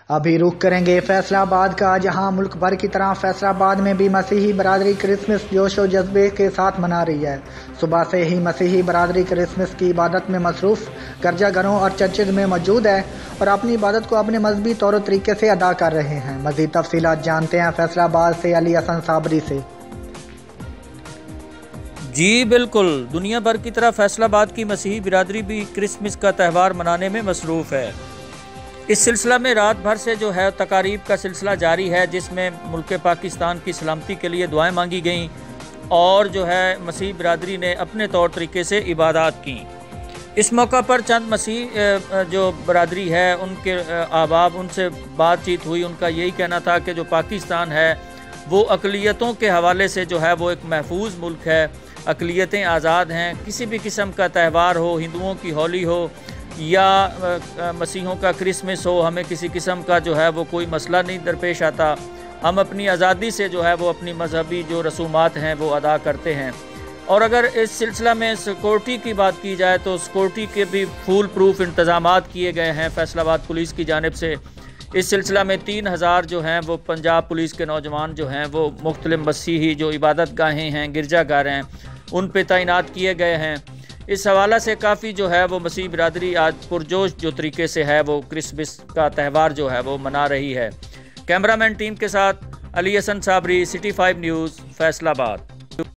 अभी रुख करेंगे फैसलाबाद का, जहां मुल्क भर की तरह फैसलाबाद में भी मसीही बरादरी क्रिसमस जोश और जज्बे के साथ मना रही है। सुबह से ही मसीही बरादरी क्रिसमस की इबादत में मसरूफ गिरजा घरों और चर्चेज में मौजूद है और अपनी इबादत को अपने मजहबी तौर तरीके से अदा कर रहे हैं। मज़ीद तफसीलात जानते हैं फैसलाबाद से अली हसन साबरी से। जी बिल्कुल, दुनिया भर की तरह फैसलाबाद की मसीही बिरादरी भी क्रिसमस का त्यौहार मनाने में मसरूफ़ है। इस सिलसिला में रात भर से जो है तकारीब का सिलसिला जारी है, जिसमें मुल्क पाकिस्तान की सलामती के लिए दुआएं मांगी गईं और जो है मसीही बिरादरी ने अपने तौर तरीके से इबादत की। इस मौका पर चंद मसीह जो बरादरी है उनके अहबाब, उनसे बातचीत हुई। उनका यही कहना था कि जो पाकिस्तान है वो अक़लियतों के हवाले से जो है वो एक महफूज मुल्क है, अक़लियतें आज़ाद हैं। किसी भी किस्म का त्यौहार हो, हिंदुओं की होली हो या मसीहों का क्रिसमस हो, हमें किसी किस्म का जो है वो कोई मसला नहीं दरपेश आता। हम अपनी आज़ादी से जो है वो अपनी मजहबी जो रसूमात हैं वो अदा करते हैं। और अगर इस सिलसिला में सिक्योरिटी की बात की जाए तो सिक्योरिटी के भी फुल प्रूफ इंतज़ामात किए गए हैं फैसलाबाद पुलिस की जानिब से। इस सिलसिला में 3000 जो हैं वो पंजाब पुलिस के नौजवान जो हैं वो मुख्तलिफ मसीही जो इबादत गाहें हैं, गिरजाघर हैं, उन पे तैनात किए गए हैं। इस हवाला से काफ़ी जो है वो मसीह बिरादरी आज पुरजोश जो तरीके से है वो क्रिसमस का त्यौहार जो है वो मना रही है। कैमरामैन टीम के साथ अली हसन साबरी, सिटी 5 न्यूज़, फैसलाबाद।